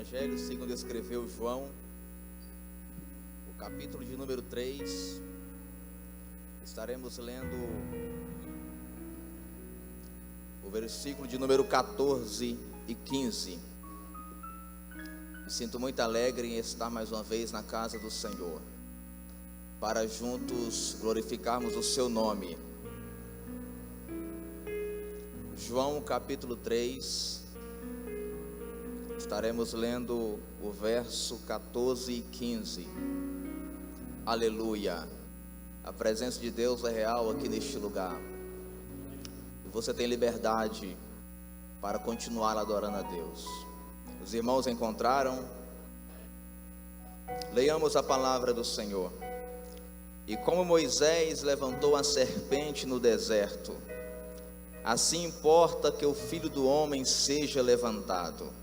Evangelho segundo escreveu João, o capítulo de número 3, estaremos lendo o versículo de número 14 e 15. Me sinto muito alegre em estar mais uma vez na casa do Senhor, para juntos glorificarmos o seu nome. João capítulo 3, estaremos lendo o verso 14 e 15. Aleluia! A presença de Deus é real aqui neste lugar. E você tem liberdade para continuar adorando a Deus. Os irmãos encontraram? Leiamos a palavra do Senhor. E como Moisés levantou a serpente no deserto, assim importa que o Filho do Homem seja levantado,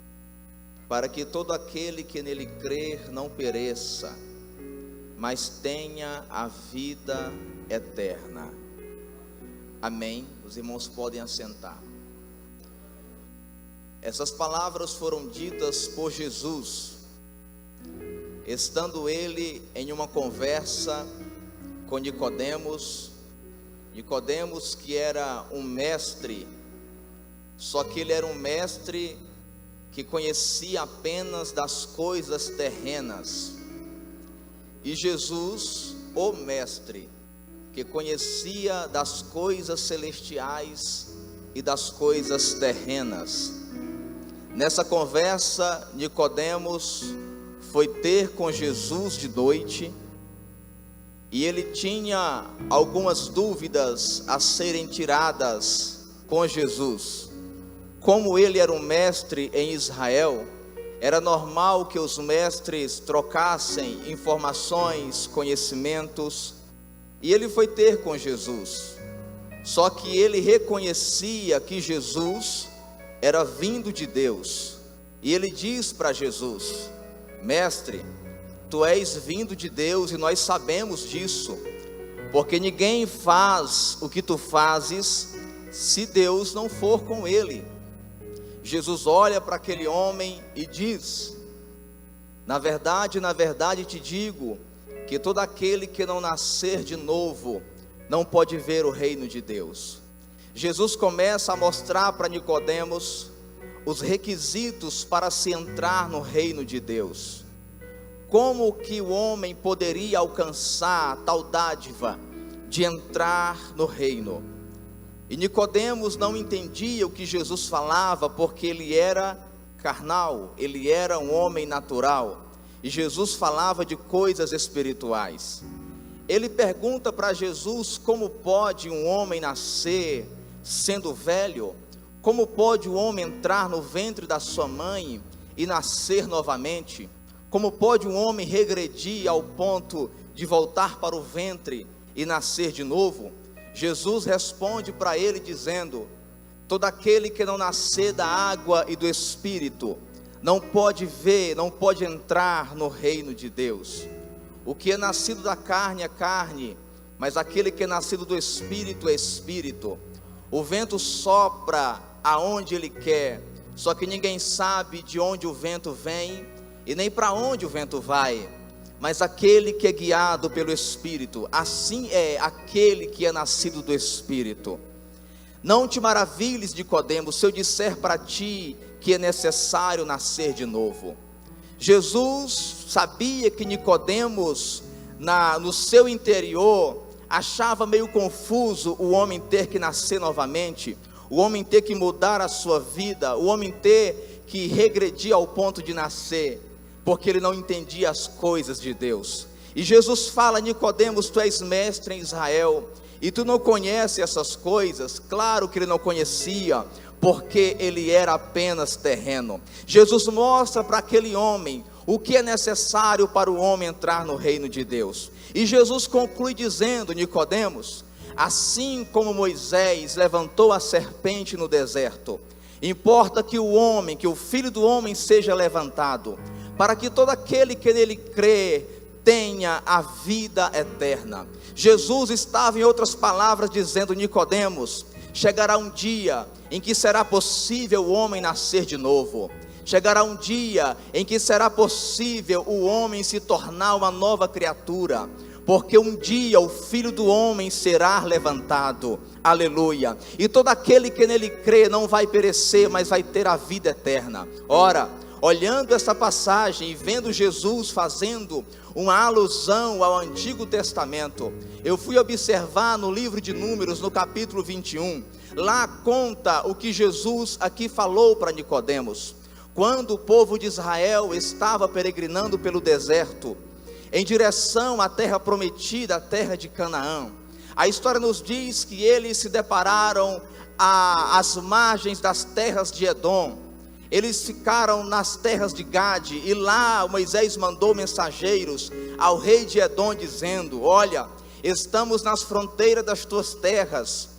para que todo aquele que nele crer não pereça, mas tenha a vida eterna. Amém? Os irmãos podem assentar. Essas palavras foram ditas por Jesus, estando ele em uma conversa com Nicodemos, que era um mestre, só que ele era um mestre que conhecia apenas das coisas terrenas, e Jesus, o mestre, que conhecia das coisas celestiais e das coisas terrenas. Nessa conversa, Nicodemos foi ter com Jesus de noite, e ele tinha algumas dúvidas a serem tiradas com Jesus. Como ele era um mestre em Israel, era normal que os mestres trocassem informações, conhecimentos, e ele foi ter com Jesus. Só que ele reconhecia que Jesus era vindo de Deus, e ele diz para Jesus: mestre, tu és vindo de Deus, e nós sabemos disso, porque ninguém faz o que tu fazes se Deus não for com ele. Jesus olha para aquele homem e diz: na verdade te digo, que todo aquele que não nascer de novo, não pode ver o reino de Deus. Jesus começa a mostrar para Nicodemos os requisitos para se entrar no reino de Deus. Como que o homem poderia alcançar a tal dádiva de entrar no reino? E Nicodemos não entendia o que Jesus falava, porque ele era carnal, ele era um homem natural, e Jesus falava de coisas espirituais. Ele pergunta para Jesus: como pode um homem nascer sendo velho? Como pode o homem entrar no ventre da sua mãe e nascer novamente? Como pode um homem regredir ao ponto de voltar para o ventre e nascer de novo? Jesus responde para ele dizendo: todo aquele que não nascer da água e do Espírito não pode ver, não pode entrar no reino de Deus. O que é nascido da carne é carne, mas aquele que é nascido do Espírito é Espírito. O vento sopra aonde ele quer, só que ninguém sabe de onde o vento vem e nem para onde o vento vai. Mas aquele que é guiado pelo Espírito, assim é aquele que é nascido do Espírito. Não te maravilhes, Nicodemos, se eu disser para ti que é necessário nascer de novo. Jesus sabia que Nicodemos, no seu interior, achava meio confuso o homem ter que nascer novamente, o homem ter que mudar a sua vida, o homem ter que regredir ao ponto de nascer, porque ele não entendia as coisas de Deus. E Jesus fala: Nicodemos, tu és mestre em Israel, e tu não conheces essas coisas. Claro que ele não conhecia, porque ele era apenas terreno. Jesus mostra para aquele homem o que é necessário para o homem entrar no reino de Deus. E Jesus conclui dizendo: Nicodemos, assim como Moisés levantou a serpente no deserto, importa que o Filho do Homem seja levantado, para que todo aquele que nele crê tenha a vida eterna. Jesus estava, em outras palavras, dizendo: Nicodemos, chegará um dia em que será possível o homem nascer de novo. Chegará um dia em que será possível o homem se tornar uma nova criatura, porque um dia o Filho do Homem será levantado, aleluia, e todo aquele que nele crê não vai perecer, mas vai ter a vida eterna. Ora, olhando essa passagem e vendo Jesus fazendo uma alusão ao Antigo Testamento, eu fui observar no livro de Números, no capítulo 21, lá conta o que Jesus aqui falou para Nicodemos, quando o povo de Israel estava peregrinando pelo deserto, em direção à terra prometida, a terra de Canaã. A história nos diz que eles se depararam às margens das terras de Edom. Eles ficaram nas terras de Gade, e lá Moisés mandou mensageiros ao rei de Edom, dizendo: olha, estamos nas fronteiras das tuas terras,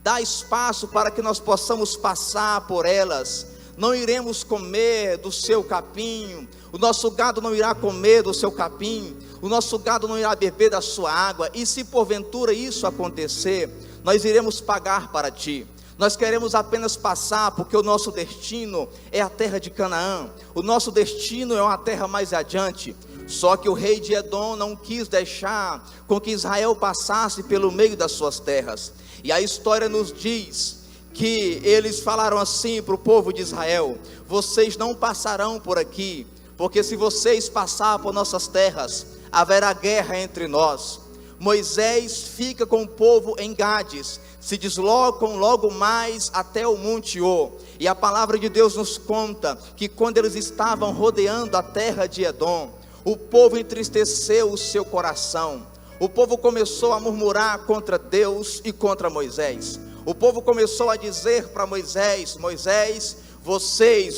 dá espaço para que nós possamos passar por elas, não iremos comer do seu capim, o nosso gado não irá comer do seu capim, o nosso gado não irá beber da sua água, e se porventura isso acontecer, nós iremos pagar para ti. Nós queremos apenas passar, porque o nosso destino é a terra de Canaã, o nosso destino é uma terra mais adiante. Só que o rei de Edom não quis deixar com que Israel passasse pelo meio das suas terras, e a história nos diz que eles falaram assim para o povo de Israel: vocês não passarão por aqui, porque se vocês passarem por nossas terras, haverá guerra entre nós. Moisés fica com o povo em Gades, se deslocam logo mais até o Monte Or, e a palavra de Deus nos conta que quando eles estavam rodeando a terra de Edom, o povo entristeceu o seu coração, o povo começou a murmurar contra Deus e contra Moisés. O povo começou a dizer para Moisés: Moisés, você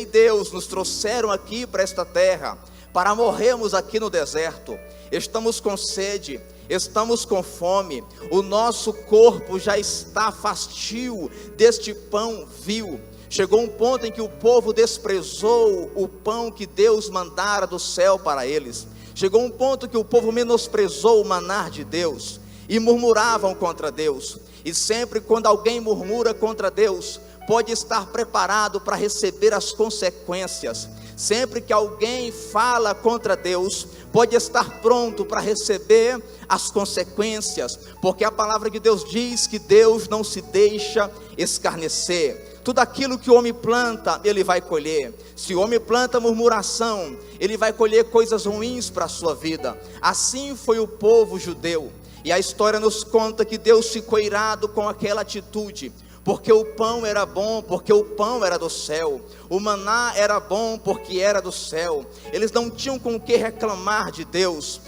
e Deus nos trouxeram aqui para esta terra, para morrermos aqui no deserto. Estamos com sede, estamos com fome, o nosso corpo já está fastio deste pão vil. Chegou um ponto em que o povo desprezou o pão que Deus mandara do céu para eles. Chegou um ponto que o povo menosprezou o maná de Deus e murmuravam contra Deus. E sempre quando alguém murmura contra Deus, pode estar preparado para receber as consequências. Sempre que alguém fala contra Deus, pode estar pronto para receber as consequências, porque a palavra de Deus diz que Deus não se deixa escarnecer. Tudo aquilo que o homem planta, ele vai colher. Se o homem planta murmuração, ele vai colher coisas ruins para a sua vida. Assim foi o povo judeu, e a história nos conta que Deus ficou irado com aquela atitude, porque o pão era bom, porque o pão era do céu, o maná era bom porque era do céu. Eles não tinham com o que reclamar de Deus,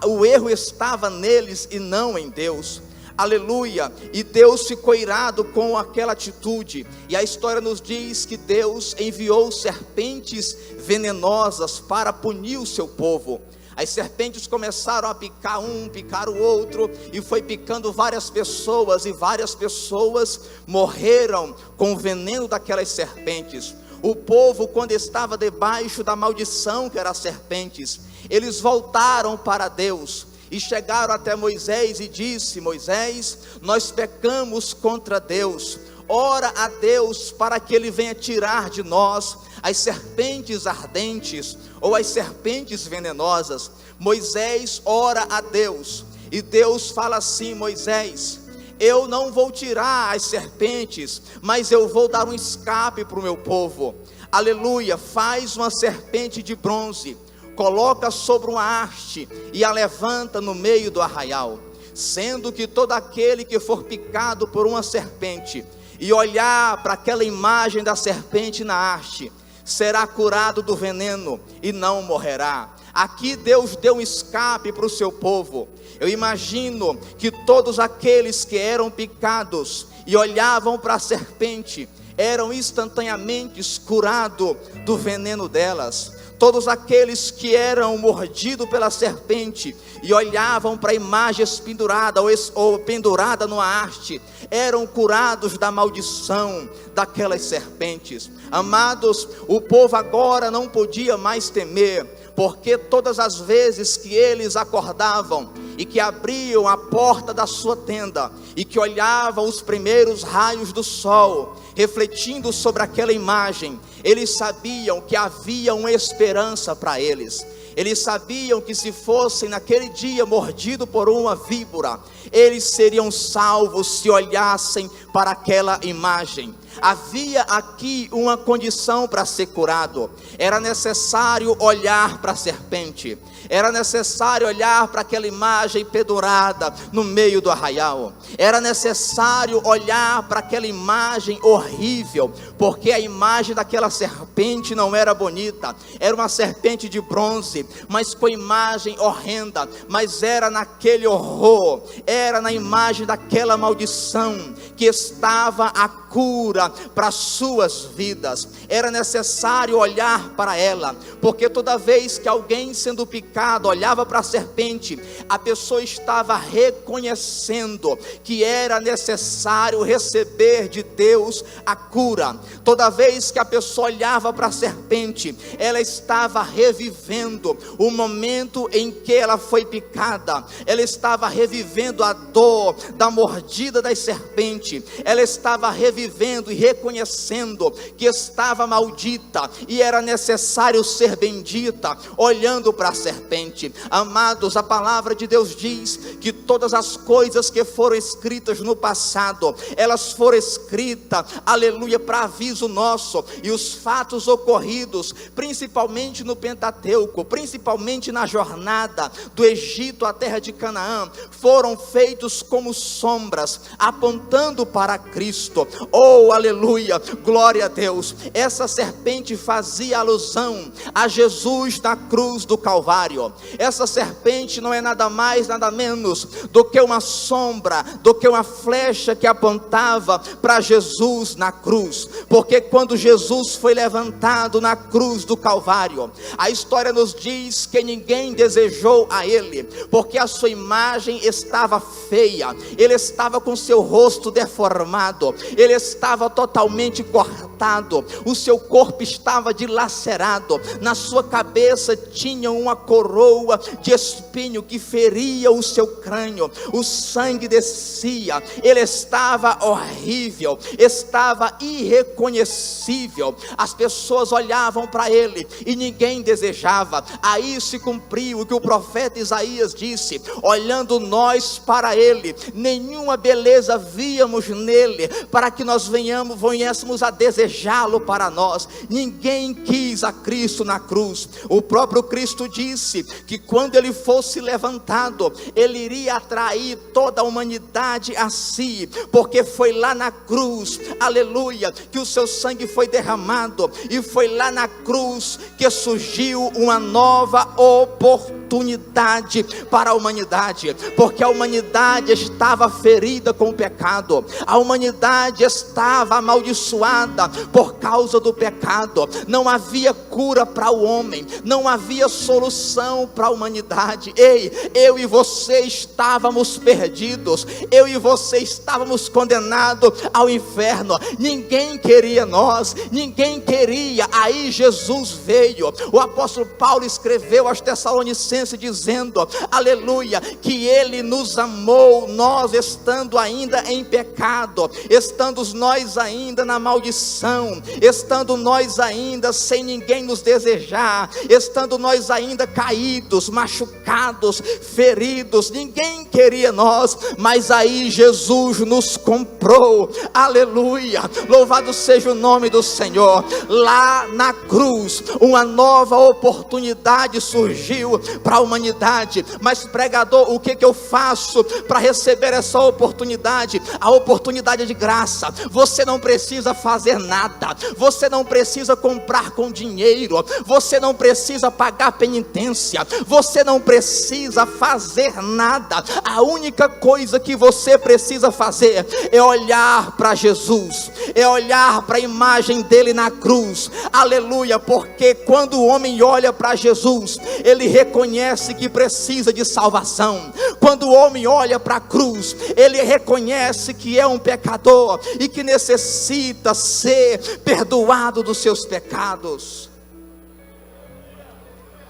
o erro estava neles e não em Deus, aleluia. E Deus ficou irado com aquela atitude, e a história nos diz que Deus enviou serpentes venenosas para punir o seu povo. As serpentes começaram a picar um, picar o outro, e foi picando várias pessoas, e várias pessoas morreram com o veneno daquelas serpentes. O povo, quando estava debaixo da maldição que eram as serpentes, eles voltaram para Deus, e chegaram até Moisés e disse: Moisés, nós pecamos contra Deus, ora a Deus para que Ele venha tirar de nós as serpentes ardentes, ou as serpentes venenosas. Moisés ora a Deus, e Deus fala assim: Moisés, eu não vou tirar as serpentes, mas eu vou dar um escape para o meu povo, aleluia. Faz uma serpente de bronze, coloca sobre uma haste, e a levanta no meio do arraial, sendo que todo aquele que for picado por uma serpente, e olhar para aquela imagem da serpente na haste, será curado do veneno e não morrerá. Aqui Deus deu um escape para o seu povo. Eu imagino que todos aqueles que eram picados e olhavam para a serpente, eram instantaneamente curados do veneno delas. Todos aqueles que eram mordidos pela serpente e olhavam para a imagem pendurada ou pendurada numa haste, eram curados da maldição daquelas serpentes. Amados, o povo agora não podia mais temer, porque todas as vezes que eles acordavam e que abriam a porta da sua tenda e que olhavam os primeiros raios do sol refletindo sobre aquela imagem, eles sabiam que havia uma esperança para eles. Eles sabiam que se fossem naquele dia mordidos por uma víbora, eles seriam salvos se olhassem para aquela imagem. Havia aqui uma condição para ser curado. Era necessário olhar para a serpente. Era necessário olhar para aquela imagem pendurada no meio do arraial. Era necessário olhar para aquela imagem horrível, porque a imagem daquela serpente não era bonita. Era uma serpente de bronze, mas com imagem horrenda. Mas era naquele horror, era na imagem daquela maldição que estava a cura para suas vidas. Era necessário olhar para ela, porque toda vez que alguém sendo picado olhava para a serpente, a pessoa estava reconhecendo que era necessário receber de Deus a cura. Toda vez que a pessoa olhava para a serpente, ela estava revivendo o momento em que ela foi picada. Ela estava revivendo a dor da mordida da serpente. Ela estava revivendo e reconhecendo que estava maldita e era necessário ser bendita, olhando para a serpente. Amados, a palavra de Deus diz que todas as coisas que foram escritas no passado, elas foram escritas, aleluia, para aviso nosso. E os fatos ocorridos, principalmente no Pentateuco, principalmente na jornada do Egito à terra de Canaã, foram feitos como sombras, apontando para Cristo. Oh, aleluia, glória a Deus. Essa serpente fazia alusão a Jesus na cruz do Calvário. Essa serpente não é nada mais, nada menos do que uma sombra, do que uma flecha que apontava para Jesus na cruz. Porque quando Jesus foi levantado na cruz do Calvário, a história nos diz que ninguém desejou a ele, porque a sua imagem estava feia, ele estava com seu rosto deformado, ele estava totalmente cortado, o seu corpo estava dilacerado, na sua cabeça tinha uma coroa de espinho que feria o seu crânio, o sangue descia, ele estava horrível, estava irreconhecível. As pessoas olhavam para ele e ninguém desejava. Aí se cumpriu o que o profeta Isaías disse: olhando nós para ele, nenhuma beleza víamos nele, para que nós venhamos a desejá-lo para nós. Ninguém quis a Cristo na cruz. O próprio Cristo disse que quando ele fosse levantado, ele iria atrair toda a humanidade a si, porque foi lá na cruz, aleluia, que o seu sangue foi derramado, e foi lá na cruz que surgiu uma nova oportunidade para a humanidade, porque a humanidade estava ferida com o pecado, a humanidade estava amaldiçoada por causa do pecado. Não havia cura para o homem, não havia solução para a humanidade. Ei, eu e você estávamos perdidos, eu e você estávamos condenados ao inferno. Ninguém queria nós, ninguém queria. Aí Jesus veio. O apóstolo Paulo escreveu aos Tessalonicenses dizendo, aleluia, que ele nos amou, nós estando ainda em pecado, estando nós ainda na maldição, estando nós ainda sem ninguém nos desejar, estando nós ainda caídos, machucados, feridos. Ninguém queria nós, mas aí Jesus nos comprou, aleluia, louvado seja o nome do Senhor. Lá na cruz, uma nova oportunidade surgiu para a humanidade. Mas pregador, o que eu faço para receber essa oportunidade? A oportunidade é de graça. Você não precisa fazer nada, você não precisa comprar com dinheiro, você não precisa pagar penitência, você não precisa fazer nada. A única coisa que você precisa fazer é olhar para Jesus, é olhar para a imagem dele na cruz, aleluia, porque quando o homem olha para Jesus, ele reconhece que precisa de salvação. Quando o homem olha para a cruz, ele reconhece que é um pecador e que necessita ser perdoado dos seus pecados.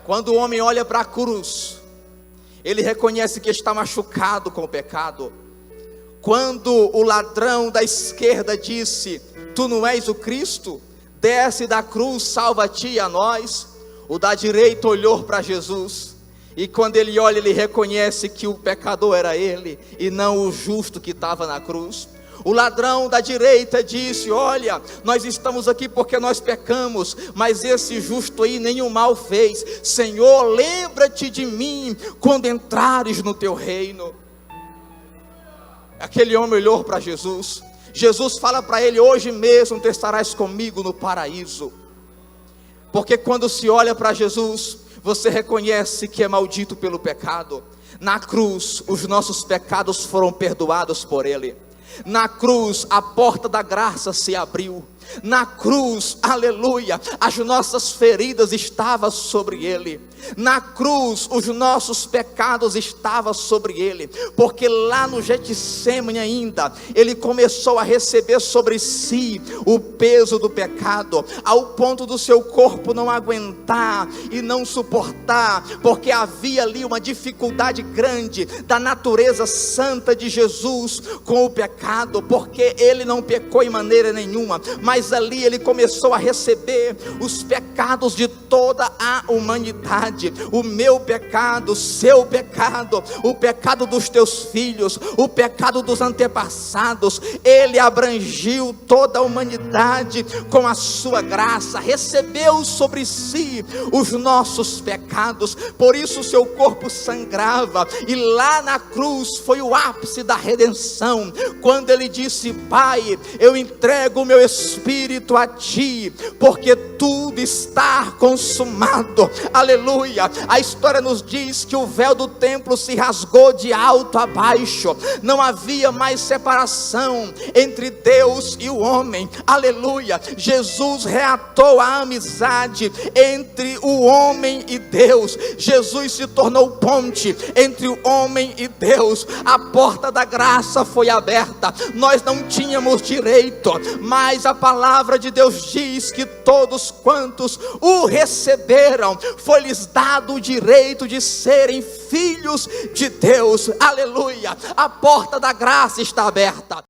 Quando o homem olha para a cruz, ele reconhece que está machucado com o pecado. Quando o ladrão da esquerda disse: tu não és o Cristo, desce da cruz, salva a ti e a nós, o da direita olhou para Jesus, e quando ele olha, ele reconhece que o pecador era ele, e não o justo que estava na cruz. O ladrão da direita disse: olha, nós estamos aqui porque nós pecamos, mas esse justo aí nenhum mal fez. Senhor, lembra-te de mim quando entrares no teu reino. Aquele homem olhou para Jesus. Jesus fala para ele: hoje mesmo tu estarás comigo no paraíso. Porque quando se olha para Jesus, você reconhece que é maldito pelo pecado. Na cruz, os nossos pecados foram perdoados por ele. Na cruz, a porta da graça se abriu. Na cruz, aleluia, as nossas feridas estavam sobre ele. Na cruz, os nossos pecados estavam sobre ele. Porque lá no Getsêmani ainda, ele começou a receber sobre si o peso do pecado, ao ponto do seu corpo não aguentar e não suportar, porque havia ali uma dificuldade grande da natureza santa de Jesus com o pecado, porque ele não pecou em maneira nenhuma, mas ali ele começou a receber os pecados de toda a humanidade. O meu pecado, o seu pecado, o pecado dos teus filhos, o pecado dos antepassados. Ele abrangiu toda a humanidade com a sua graça, recebeu sobre si os nossos pecados. Por isso o seu corpo sangrava, e lá na cruz foi o ápice da redenção, quando ele disse: Pai, eu entrego o meu espírito a ti, porque tudo está consumado. Aleluia. A história nos diz que o véu do templo se rasgou de alto a baixo. Não havia mais separação entre Deus e o homem. Aleluia. Jesus reatou a amizade entre o homem e Deus. Jesus se tornou ponte entre o homem e Deus. A porta da graça foi aberta. Nós não tínhamos direito, mas a palavra de Deus diz que todos quantos o receberam, foi-lhes dado o direito de serem filhos de Deus. Aleluia. A porta da graça está aberta.